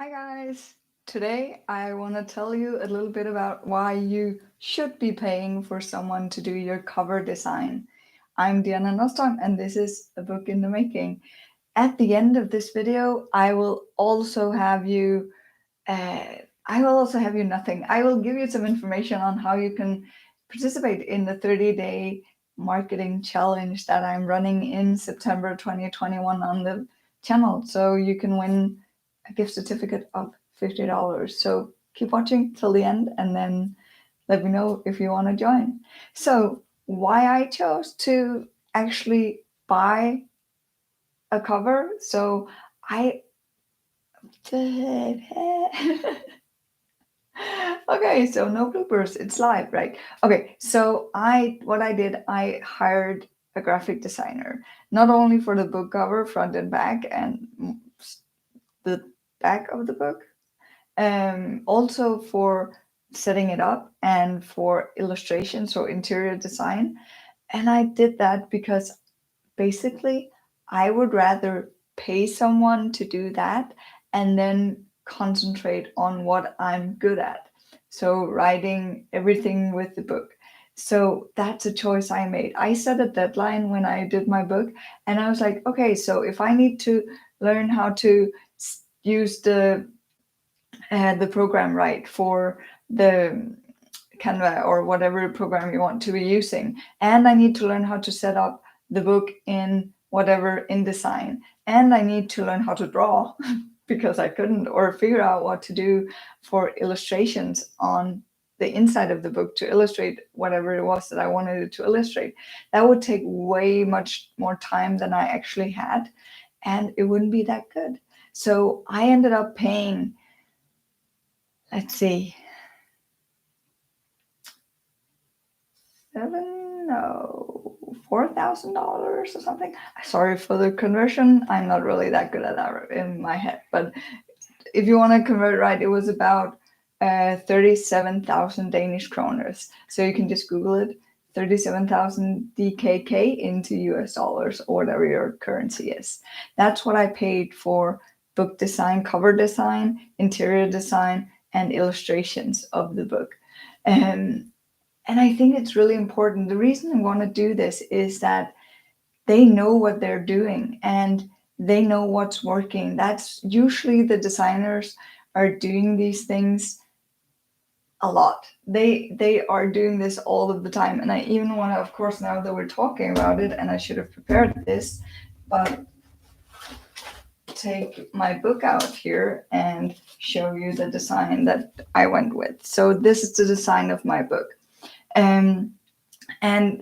Hi guys! Today I want to tell you a little bit about why you should be paying for someone to do your cover design. I'm Diana Nostrom and this is A Book in the Making. At the end of this video, I will also have you nothing. I will give you some information on how you can participate in the 30-day marketing challenge that I'm running in September 2021 on the channel. So you can win a gift certificate of $50. So keep watching till the end and then let me know if you want to join. So why I chose to actually buy a cover. So I Okay, so no bloopers, it's live, right? Okay, so what I did, I hired a graphic designer, not only for the book cover, front and back, and the back of the book, also for setting it up and for illustrations or interior design. And I did that because basically I would rather pay someone to do that and then concentrate on what I'm good at. So writing everything with the book. So that's a choice I made. I set a deadline when I did my book and I was like, okay, so if I need to learn how to use the program right for the Canva or whatever program you want to be using. And I need to learn how to set up the book in whatever InDesign. And I need to learn how to draw because I couldn't, or figure out what to do for illustrations on the inside of the book to illustrate whatever it was that I wanted it to illustrate. That would take way much more time than I actually had, and it wouldn't be that good. So I ended up paying, let's see, $4,000 or something. Sorry for the conversion. I'm not really that good at that in my head, but if you want to convert right, it was about 37,000 Danish kroners. So you can just Google it, 37,000 DKK into US dollars or whatever your currency is. That's what I paid for book design, cover design, interior design, and illustrations of the book. And I think it's really important. The reason I want to do this is that they know what they're doing and they know what's working. That's usually the designers are doing these things a lot. They are doing this all of the time. And I even want to, of course, now that we're talking about it, and I should have prepared this, but take my book out here and show you the design that I went with. So this is the design of my book. And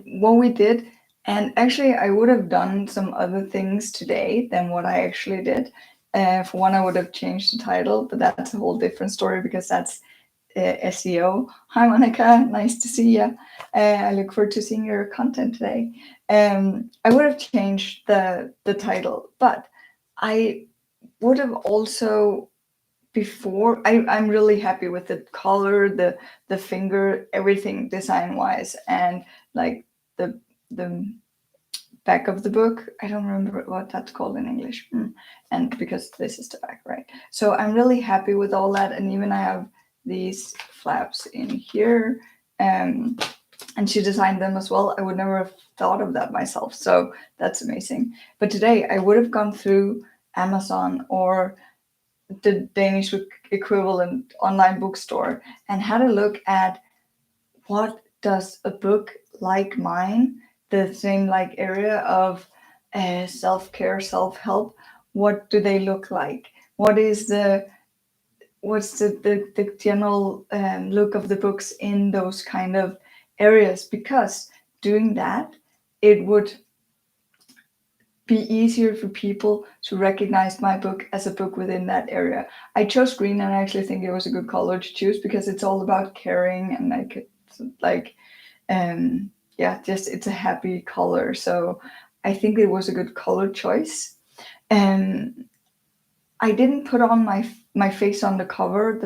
what we did, and actually I would have done some other things today than what I actually did. For one, I would have changed the title, but that's a whole different story because that's SEO. Hi, Monica. Nice to see you. I look forward to seeing your content today. I would have changed the title, but I would have also I'm really happy with the color, the finger, everything design wise, and like the back of the book. I don't remember what that's called in English. And because this is the back, right? So I'm really happy with all that, and even I have these flaps in here. And she designed them as well. I would never have thought of that myself. So that's amazing. But today I would have gone through Amazon or the Danish equivalent online bookstore and had a look at what does a book like mine, the same like area of self-care, self-help, what do they look like? What's the general look of the books in those kind of areas? Because doing that, it would be easier for people to recognize my book as a book within that area. I chose green, and I actually think it was a good color to choose because it's all about caring and just it's a happy color. So I think it was a good color choice. And I didn't put on my face on the cover.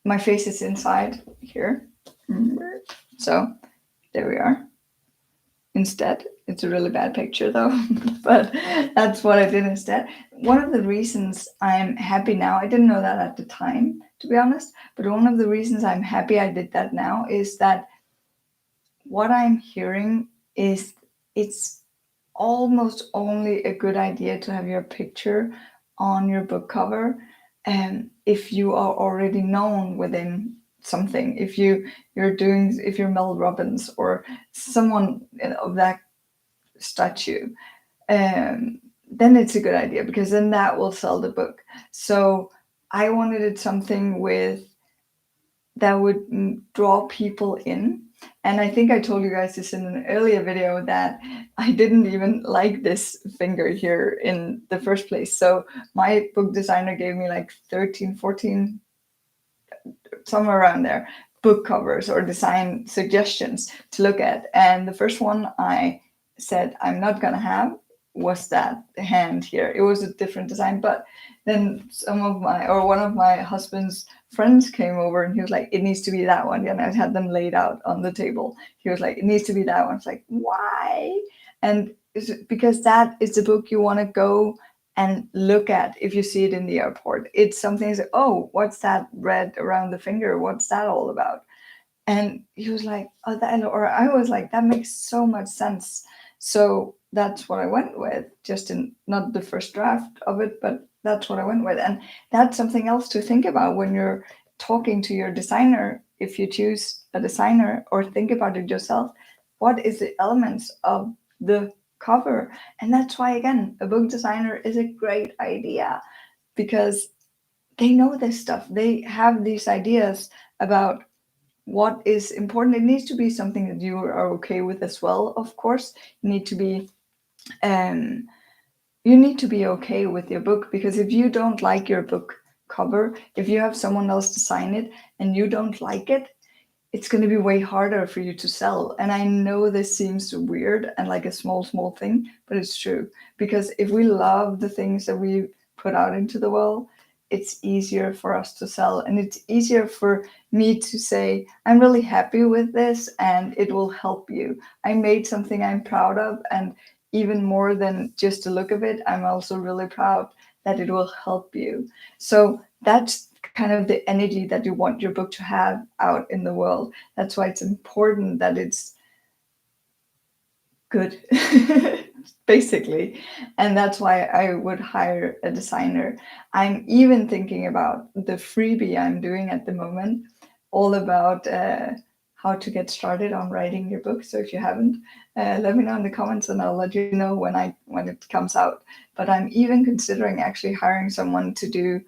My face is inside here. So there we are. Instead, It's a really bad picture though, but that's what I did instead. One of the reasons I'm happy now, I didn't know that at the time, to be honest, but one of the reasons I'm happy I did that now is that what I'm hearing is it's almost only a good idea to have your picture on your book cover, and if you are already known within something, if you're Mel Robbins or someone of that statue, then it's a good idea because then that will sell the book. So I wanted it something with that would draw people in. And I think I told you guys this in an earlier video that I didn't even like this finger here in the first place. So my book designer gave me like 13, 14, somewhere around there, book covers or design suggestions to look at. And the first one I said I'm not going to have was that hand here. It was a different design, but then one of my husband's friends came over and he was like, it needs to be that one. And I had them laid out on the table. He was like, it needs to be that one. It's like, why? And because that is the book you want to go and look at if you see it in the airport. It's something like, oh, what's that red around the finger? What's that all about? And he was like, oh, that, or I was like, that makes so much sense. So that's what I went with, just in not the first draft of it, but that's what I went with. And that's something else to think about when you're talking to your designer. If you choose a designer or think about it yourself, what is the elements of the cover? And that's why, again, a book designer is a great idea because they know this stuff. They have these ideas about what is important. It needs to be something that you are okay with as well, of course. You need to be okay with your book, because if you don't like your book cover, if you have someone else design it and you don't like it, it's going to be way harder for you to sell. And I know this seems weird and like a small thing, but it's true. Because if we love the things that we put out into the world, it's easier for us to sell. And it's easier for me to say, I'm really happy with this and it will help you. I made something I'm proud of. And even more than just the look of it, I'm also really proud that it will help you. So that's kind of the energy that you want your book to have out in the world. That's why it's important that it's good, basically. And that's why I would hire a designer. I'm even thinking about the freebie I'm doing at the moment, all about how to get started on writing your book. So if you haven't, let me know in the comments and I'll let you know when it comes out. But I'm even considering actually hiring someone to do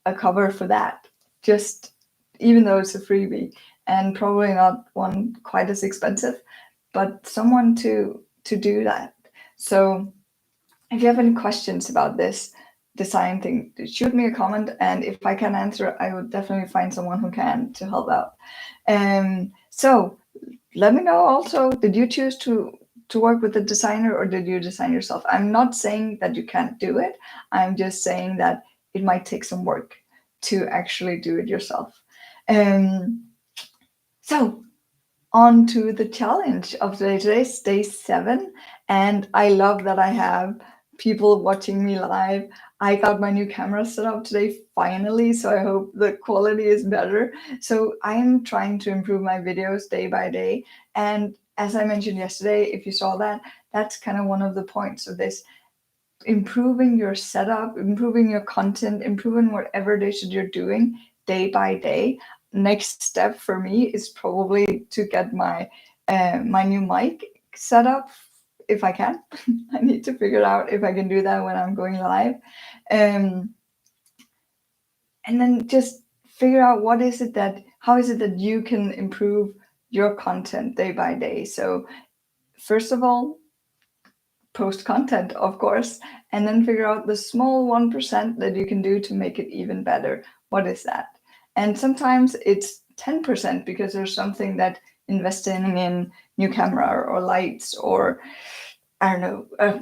a cover for that, just even though it's a freebie and probably not one quite as expensive, but someone to do that. So if you have any questions about this design thing, shoot me a comment, and if I can answer, I would definitely find someone who can to help out. So let me know also, did you choose to work with a designer or did you design yourself? I'm not saying that you can't do it. I'm just saying that it might take some work to actually do it yourself. So on to the challenge of today. Today's day 7, and I love that I have people watching me live. I got my new camera set up today finally, so I hope the quality is better. So I'm trying to improve my videos day by day, and as I mentioned yesterday, if you saw that, that's kind of one of the points of this: improving your setup, improving your content, improving whatever it is that you're doing day by day. Next step for me is probably to get my my new mic set up if I can. I need to figure out if I can do that when I'm going live. And then just figure out how is it that you can improve your content day by day. So first of all, post content, of course, and then figure out the small 1% that you can do to make it even better. What is that? And sometimes it's 10% because there's something that investing in new camera or lights, or I don't know, a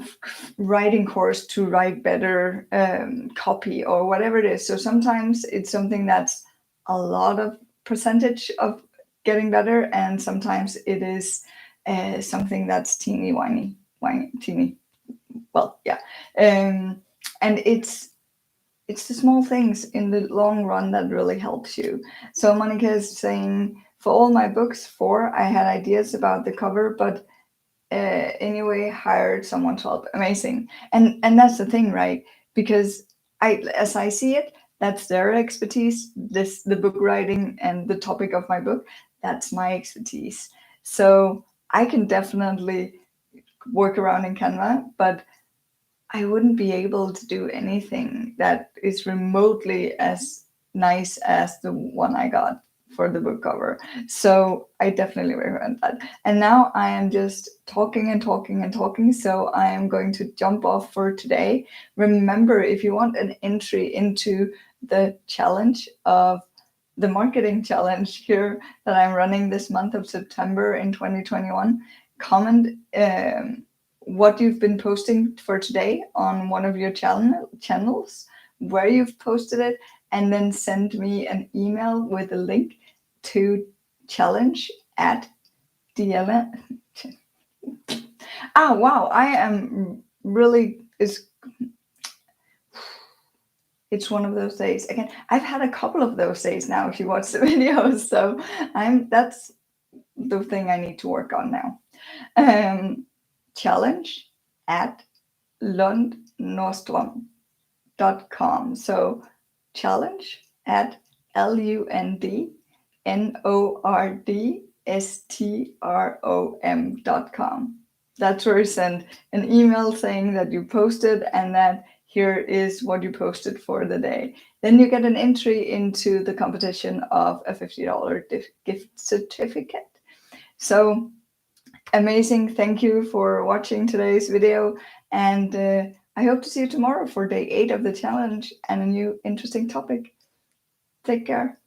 writing course to write better copy or whatever it is. So sometimes it's something that's a lot of percentage of getting better, and sometimes it is something that's teeny whiny. Teeny. Well, yeah. And it's the small things in the long run that really helps you. So Monica is saying, for all my books, 4, I had ideas about the cover, but anyway, hired someone to help. Amazing. And that's the thing, right? Because as I see it, that's their expertise. The book writing and the topic of my book, that's my expertise. So I can definitely work around in Canva, but I wouldn't be able to do anything that is remotely as nice as the one I got for the book cover. So I definitely recommend that. And now I am just talking and talking and talking. So I am going to jump off for today. Remember, if you want an entry into the challenge of the marketing challenge here that I'm running this month of September in 2021, comment what you've been posting for today on one of your channels, where you've posted it, and then send me an email with a link to challenge at DLN. Wow, I am really, it's one of those days. Again, I've had a couple of those days now if you watch the videos, so that's the thing I need to work on now. Challenge at lundnordstrom.com. So challenge at LUNDNORDSTROM.com. That's where you send an email saying that you posted and that here is what you posted for the day. Then you get an entry into the competition of a $50 gift certificate. So amazing. Thank you for watching today's video. And I hope to see you tomorrow for day 8 of the challenge and a new interesting topic. Take care.